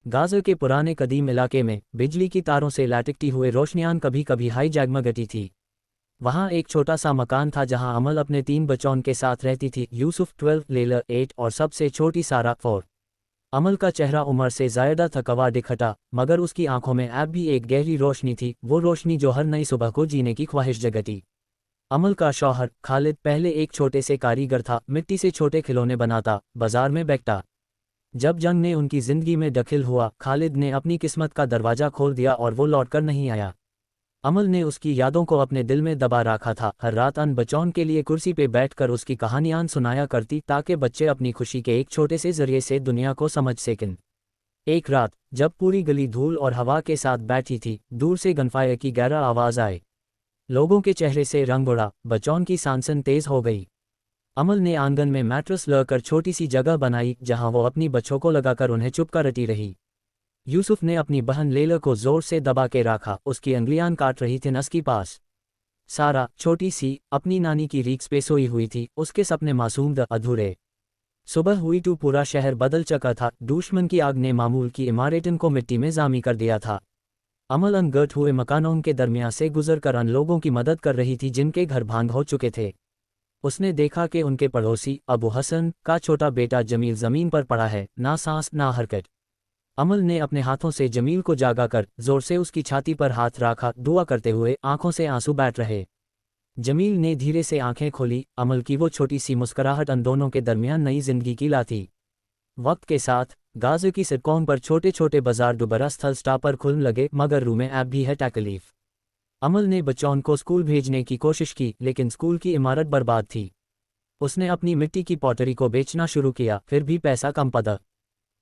Gaza के पुराने कदीम इलाके में बिजली की तारों से लटकती हुए रोशनियां कभी कभी हाई जगमगाती थी। वहाँ एक छोटा सा मकान था जहाँ अमल अपने 3 बच्चों के साथ रहती थी, यूसुफ 12, लेला 8 और सबसे छोटी सारा 4। अमल का चेहरा उम्र से ज़्यादा थकवा दिखता, मगर उसकी आंखों में अब भी एक गहरी रोशनी थी, वो रोशनी जो हर नई सुबह को जीने की ख्वाहिश जगाती। अमल का शौहर खालिद पहले एक छोटे से कारीगर था, मिट्टी से छोटे खिलौने बनाता, बाजार में बेचता। जब जंग ने उनकी जिंदगी में दखल हुआ, खालिद ने अपनी किस्मत का दरवाज़ा खोल दिया और वो लौटकर नहीं आया। अमल ने उसकी यादों को अपने दिल में दबा रखा था। हर रात अन बच्चों के लिए कुर्सी पे बैठकर उसकी कहानियां सुनाया करती, ताकि बच्चे अपनी खुशी के एक छोटे से जरिए से दुनिया को समझ सकें। एक रात जब पूरी गली धूल और हवा के साथ बैठी थी, दूर से गनफायर की गहरा आवाज़ आई। लोगों के चेहरे से रंग उड़ा, बच्चों की सांसें तेज हो गई। अमल ने आंगन में मैट्रेस लगाकर छोटी सी जगह बनाई, जहां वो अपनी बच्चों को लगाकर उन्हें चुप कर रटी रही। यूसुफ ने अपनी बहन लेला को जोर से दबा के रखा, उसकी अंगुलियां काट रही थी नस के पास। सारा छोटी सी अपनी नानी की रीक्स पे सोई हुई थी, उसके सपने मासूम अधूरे। सुबह हुई तो पूरा शहर बदल चुका था, दुश्मन की आग ने मामूल की इमारतों को मिट्टी में जामी कर दिया था। अमल अनगर्ट हुए मकानों के दरमियान से गुजर कर अन लोगों की मदद कर रही थी जिनके घर भांग हो चुके थे। उसने देखा कि उनके पड़ोसी अबू हसन का छोटा बेटा जमील ज़मीन पर पड़ा है, ना सांस ना हरकत। अमल ने अपने हाथों से जमील को जागाकर जोर से उसकी छाती पर हाथ रखा, दुआ करते हुए आंखों से आंसू बैठ रहे। जमील ने धीरे से आंखें खोली। अमल की वो छोटी सी मुस्कुराहट अन दोनों के दरमियान नई जिंदगी की ला थी। वक्त के साथ गाज़ा की सड़कों पर छोटे छोटे बाजार दोबारा स्थल स्टा पर खुलने लगे, मगर रूह में अब भी है तकलीफ। अमल ने बच्चों को स्कूल भेजने की कोशिश की, लेकिन स्कूल की इमारत बर्बाद थी। उसने अपनी मिट्टी की पॉटरी को बेचना शुरू किया, फिर भी पैसा कम पड़ा।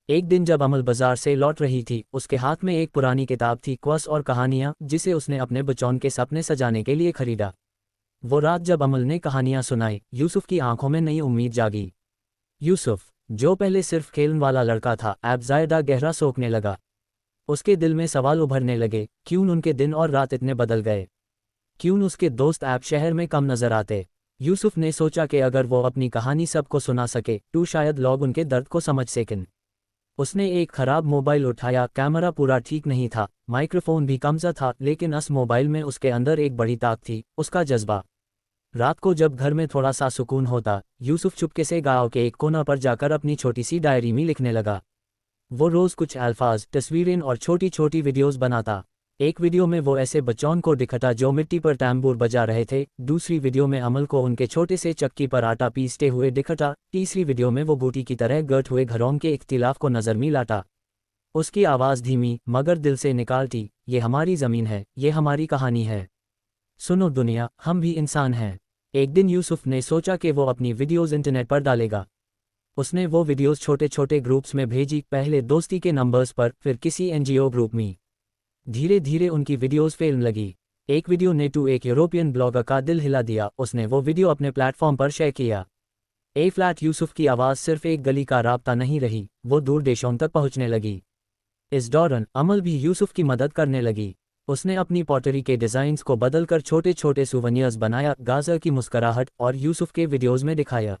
एक दिन जब अमल बाजार से लौट रही थी, उसके हाथ में एक पुरानी किताब थी, क्विज़ और कहानियाँ, जिसे उसने अपने बच्चों के सपने सजाने के लिए खरीदा। वो रात जब अमल ने कहानियाँ सुनाई, यूसुफ की आंखों में नई उम्मीद जागी। यूसुफ, जो पहले सिर्फ खेलने वाला लड़का था, अब ज़्यादा गहरा सोचने लगा। उसके दिल में सवाल उभरने लगे, क्यों उनके दिन और रात इतने बदल गए? क्यों उसके दोस्त अब शहर में कम नजर आते? यूसुफ ने सोचा कि अगर वो अपनी कहानी सबको सुना सके तो शायद लोग उनके दर्द को समझ सकें। उसने एक खराब मोबाइल उठाया, कैमरा पूरा ठीक नहीं था, माइक्रोफोन भी कमज़ा था, लेकिन उस मोबाइल में उसके अंदर एक बड़ी ताकत थी, उसका जज्बा। रात को जब घर में थोड़ा सा सुकून होता, यूसुफ चुपके से गांव के एक कोना पर जाकर अपनी छोटी सी डायरी में लिखने लगा। वो रोज़ कुछ अल्फाज, तस्वीरें और छोटी छोटी वीडियोस बनाता। एक वीडियो में वो ऐसे बच्चों को दिखाता जो मिट्टी पर तंबूर बजा रहे थे, दूसरी वीडियो में अमल को उनके छोटे से चक्की पर आटा पीसते हुए दिखाता, तीसरी वीडियो में वो बूटी की तरह गट हुए घरों के इख्तिलाफ को नज़र में लाता। उसकी आवाज़ धीमी मगर दिल से निकालती, ये हमारी ज़मीन है, ये हमारी कहानी है। सुनो दुनिया, हम भी इंसान हैं। एक दिन यूसुफ ने सोचा कि वो अपनी वीडियोज़ इंटरनेट पर डालेगा। उसने वो वीडियोज़ छोटे छोटे ग्रुप्स में भेजी, पहले दोस्ती के नंबर्स पर, फिर किसी एनजीओ ग्रुप में। धीरे धीरे उनकी वीडियोज़ फैलने लगी। एक वीडियो ने तो एक यूरोपियन ब्लॉगर का दिल हिला दिया, उसने वो वीडियो अपने प्लेटफॉर्म पर शेयर किया। ए फ्लैट यूसुफ की आवाज़ सिर्फ एक गली का राब्ता नहीं रही, वो दूर देशों तक पहुंचने लगी। इस दौरान अमल भी यूसुफ की मदद करने लगी। उसने अपनी पॉटरी के डिज़ाइंस को बदलकर छोटे छोटे सुवेनियर्स बनाया, गाज़ा की मुस्कुराहट और यूसुफ के वीडियोज़ में दिखाया।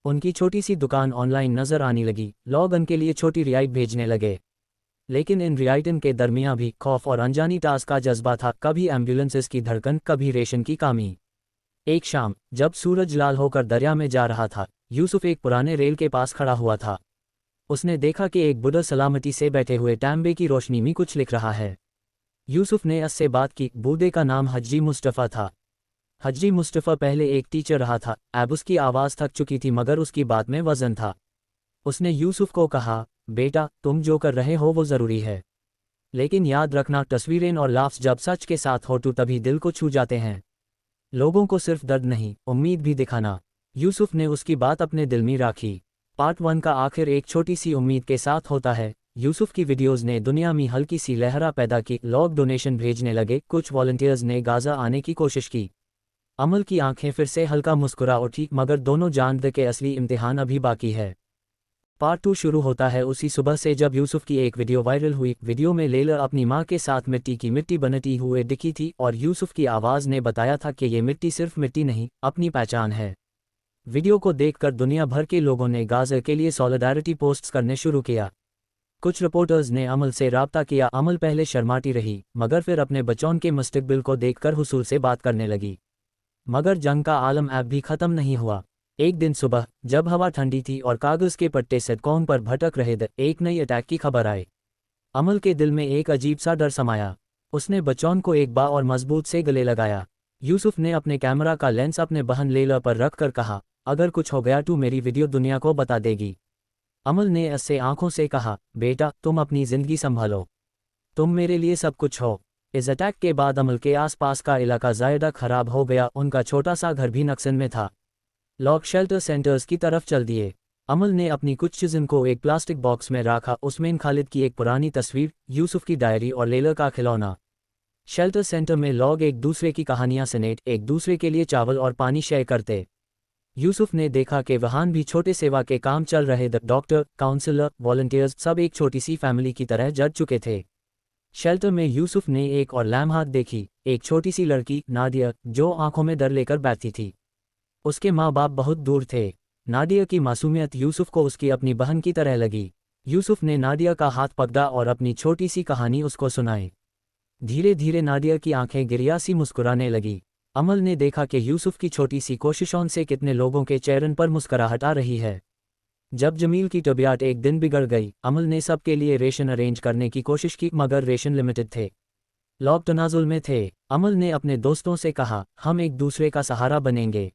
उनकी छोटी सी दुकान ऑनलाइन नज़र आने लगी, लोग उनके लिए छोटी रियायत भेजने लगे। लेकिन इन रियायतों के दरमियान भी खौफ और अनजानी टास्क का जज्बा था, कभी एम्बुलेंसेस की धड़कन, कभी रेशन की कमी। एक शाम जब सूरज लाल होकर दरिया में जा रहा था, यूसुफ एक पुराने रेल के पास खड़ा हुआ था। उसने देखा कि एक बुढ़ा सलामती से बैठे हुए टैंबे की रोशनी में कुछ लिख रहा है। यूसुफ ने उससे बात की। बूढ़े का नाम हज्जी मुस्तफ़ा था। हज्जी मुस्तफ़ा पहले एक टीचर रहा था, अब उसकी आवाज़ थक चुकी थी, मगर उसकी बात में वज़न था। उसने यूसुफ को कहा, बेटा, तुम जो कर रहे हो वो ज़रूरी है, लेकिन याद रखना, तस्वीरें और लाफ्स जब सच के साथ हो तो तभी दिल को छू जाते हैं। लोगों को सिर्फ दर्द नहीं, उम्मीद भी दिखाना। यूसुफ ने उसकी बात अपने दिल में रखी। पार्ट 1 का आखिर एक छोटी सी उम्मीद के साथ होता है। यूसुफ की वीडियोज़ ने दुनिया में हल्की सी लहरा पैदा की, लोग डोनेशन भेजने लगे, कुछ वॉलंटियर्स ने गाज़ा आने की कोशिश की। अमल की आंखें फिर से हल्का मुस्कुरा उठी, मगर दोनों जानते कि असली इम्तिहान अभी बाकी है। पार्ट 2 शुरू होता है उसी सुबह से जब यूसुफ की एक वीडियो वायरल हुई। वीडियो में लेला अपनी माँ के साथ मिट्टी बनती हुए दिखी थी, और यूसुफ की आवाज़ ने बताया था कि ये मिट्टी सिर्फ मिट्टी नहीं, अपनी पहचान है। वीडियो को देखकर दुनिया भर के लोगों ने गाज़ा के लिए सॉलिडारिटी पोस्ट्स करने शुरू किया। कुछ रिपोर्टर्स ने अमल से राब्ता किया। अमल पहले शर्माती रही, मगर फिर अपने बच्चों के मुस्तकबिल को देखकर हुसूल से बात करने लगी। मगर जंग का आलम अब भी ख़त्म नहीं हुआ। एक दिन सुबह जब हवा ठंडी थी और कागज़ के पट्टे सिटकॉम पर भटक रहे थे, एक नई अटैक की खबर आई। अमल के दिल में एक अजीब सा डर समाया। उसने बच्चों को एक बार और मजबूत से गले लगाया। यूसुफ ने अपने कैमरा का लेंस अपने बहन लैला पर रख कर कहा, अगर कुछ हो गया तो मेरी वीडियो दुनिया को बता देगी। अमल ने ऐसे आंखों से कहा, बेटा तुम अपनी ज़िंदगी संभालो, तुम मेरे लिए सब कुछ हो। इस अटैक के बाद अमल के आसपास का इलाका ज़्यादा खराब हो गया। उनका छोटा सा घर भी नुकसान में था। लोग शेल्टर सेंटर्स की तरफ चल दिए। अमल ने अपनी कुछ चीज़ों को एक प्लास्टिक बॉक्स में रखा। उसमें खालिद की एक पुरानी तस्वीर, यूसुफ की डायरी और लैला का खिलौना। शेल्टर सेंटर में लोग एक दूसरे की कहानियां सुनेट एक दूसरे के लिए चावल और पानी शेयर करते। यूसुफ ने देखा कि वहाँ भी छोटे सेवा के काम चल रहे थे। डॉक्टर, काउंसलर, वॉलंटियर्स सब एक छोटी सी फैमिली की तरह जड़ चुके थे। शेल्टर में यूसुफ ने एक और लम्हात देखी, एक छोटी सी लड़की नादिया जो आंखों में डर लेकर बैठी थी। उसके माँ बाप बहुत दूर थे। नादिया की मासूमियत यूसुफ को उसकी अपनी बहन की तरह लगी। यूसुफ ने नादिया का हाथ पकड़ा और अपनी छोटी सी कहानी उसको सुनाई। धीरे धीरे नादिया की आंखें गिरिया सी मुस्कुराने लगी। अमल ने देखा कि यूसुफ की छोटी सी कोशिशों से कितने लोगों के चेहरों पर मुस्कुराहट आ रही है। जब जमील की तबीयत एक दिन बिगड़ गई, अमल ने सबके लिए रेशन अरेंज करने की कोशिश की, मगर रेशन लिमिटेड थे। लोग तनाजुल में थे। अमल ने अपने दोस्तों से कहा, हम एक दूसरे का सहारा बनेंगे,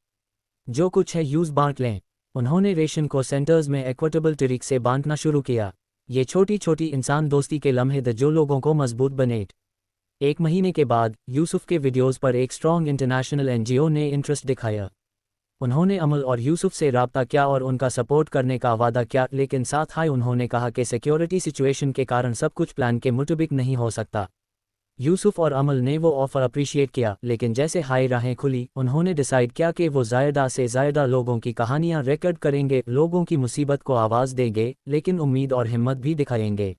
जो कुछ है यूज़ बांट लें। उन्होंने रेशन को सेंटर्स में इक्विटेबल तरीके से बांटना शुरू किया। ये छोटी छोटी इंसान दोस्ती के लम्हे थे जो लोगों को मजबूत बनेट। एक महीने के बाद यूसुफ के वीडियोज़ पर एक स्ट्रॉन्ग इंटरनेशनल NGO ने इंटरेस्ट दिखाया। उन्होंने अमल और यूसुफ से राब्ता किया और उनका सपोर्ट करने का वादा किया, लेकिन साथ ही उन्होंने कहा कि सिक्योरिटी सिचुएशन के कारण सब कुछ प्लान के मुताबिक नहीं हो सकता। यूसुफ और अमल ने वो ऑफ़र अप्रिशिएट किया, लेकिन जैसे हाई राहें खुली, उन्होंने डिसाइड किया कि वो ज़्यादा से ज़्यादा लोगों की कहानियाँ रिकॉर्ड करेंगे, लोगों की मुसीबत को आवाज़ देंगे, लेकिन उम्मीद और हिम्मत भी दिखाएंगे।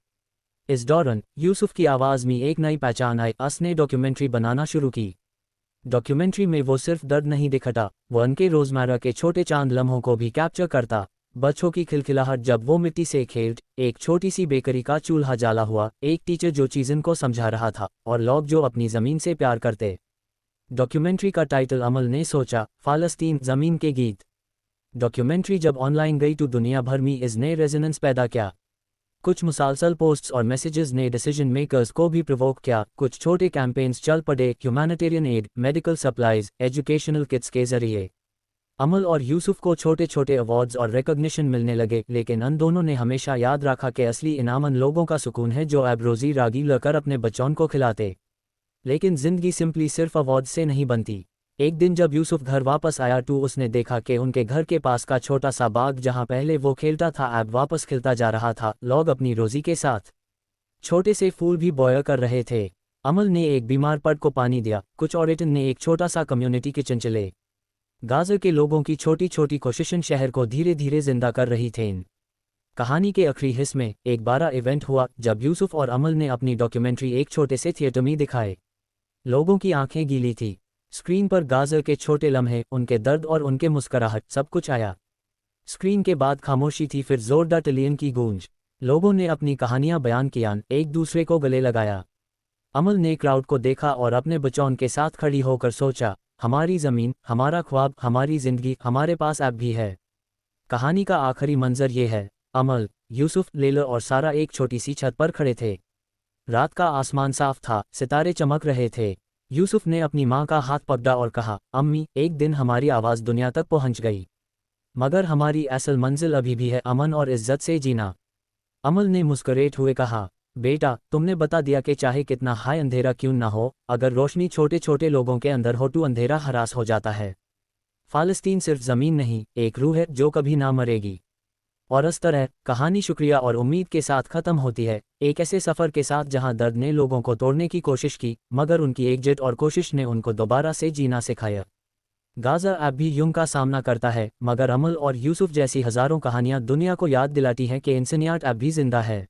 इस दौरान यूसुफ की आवाज़ में एक नई पहचान आई। उसने डॉक्यूमेंट्री बनाना शुरू की। डॉक्यूमेंट्री में वो सिर्फ दर्द नहीं दिखाता, वो उनके रोज़मर्रा के छोटे चांद लम्हों को भी कैप्चर करता। बच्चों की खिलखिलाहट जब वो मिट्टी से खेलते, एक छोटी सी बेकरी का चूल्हा जाला हुआ, एक टीचर जो चीज़न को समझा रहा था, और लोग जो अपनी ज़मीन से प्यार करते। डॉक्यूमेंट्री का टाइटल अमल ने सोचा, फ़लस्तीन ज़मीन के गीत। डॉक्यूमेंट्री जब ऑनलाइन गई तो दुनिया भर में इसने रेजोनेंस पैदा किया। कुछ मुसलसल पोस्ट्स और मैसेजेस ने डिसीजन मेकर्स को भी प्रोवोक किया। कुछ छोटे कैंपेन्स चल पड़े, humanitarian aid, medical supplies, educational kits के जरिए। अमल और यूसुफ को छोटे छोटे अवार्ड्स और रिकॉग्निशन मिलने लगे, लेकिन उन दोनों ने हमेशा याद रखा कि असली इनाम उन लोगों का सुकून है जो अब रोज़ी रागी लेकर अपने बच्चों को खिलाते। लेकिन ज़िंदगी सिंपली सिर्फ अवार्ड से नहीं बनती। एक दिन जब यूसुफ घर वापस आया तो उसने देखा कि उनके घर के पास का छोटा सा बाग जहां पहले वो खेलता था अब वापस खिलता जा रहा था। लोग अपनी रोज़ी के साथ छोटे से फूल भी बोया कर रहे थे। अमल ने एक बीमार पर्द को पानी दिया, कुछ औरतों ने एक छोटा सा कम्युनिटी किचन चले। गाज़ा के लोगों की छोटी छोटी कोशिशें शहर को धीरे धीरे जिंदा कर रही थीं। कहानी के आखिरी हिस्से में एक बड़ा इवेंट हुआ जब यूसुफ और अमल ने अपनी डॉक्यूमेंट्री एक छोटे से थिएटर में दिखाए। लोगों की आंखें गीली थी। स्क्रीन पर गाज़ा के छोटे लम्हे, उनके दर्द और उनके मुस्कुराहट, सब कुछ आया। स्क्रीन के बाद खामोशी थी, फिर जोरदार टलियन की गूंज। लोगों ने अपनी कहानियां बयान किया, एक दूसरे को गले लगाया। अमल ने क्राउड को देखा और अपने बच्चों के साथ खड़ी होकर सोचा, हमारी ज़मीन, हमारा ख्वाब, हमारी ज़िंदगी हमारे पास अब भी है। कहानी का आखिरी मंजर ये है, अमल, यूसुफ, लैला और सारा एक छोटी सी छत पर खड़े थे। रात का आसमान साफ था, सितारे चमक रहे थे। यूसुफ ने अपनी माँ का हाथ पकड़ा और कहा, अम्मी, एक दिन हमारी आवाज़ दुनिया तक पहुँच गई, मगर हमारी असल मंजिल अभी भी है, अमन और इज्जत से जीना। अमल ने मुस्कुराते हुए कहा, बेटा, तुमने बता दिया कि चाहे कितना हाय अंधेरा क्यों ना हो, अगर रोशनी छोटे छोटे लोगों के अंदर हो तो अंधेरा हरास हो जाता है। फ़लस्तीन सिर्फ ज़मीन नहीं, एक रूह है जो कभी ना मरेगी। और इस तरह कहानी शुक्रिया और उम्मीद के साथ ख़त्म होती है, एक ऐसे सफ़र के साथ जहां दर्द ने लोगों को तोड़ने की कोशिश की, मगर उनकी एकजुट और कोशिश ने उनको दोबारा से जीना सिखाया। गाज़ा अब भी यूं का सामना करता है, मगर अमल और यूसुफ जैसी हज़ारों कहानियां दुनिया को याद दिलाती हैं कि इंसानियत अब भी जिंदा है।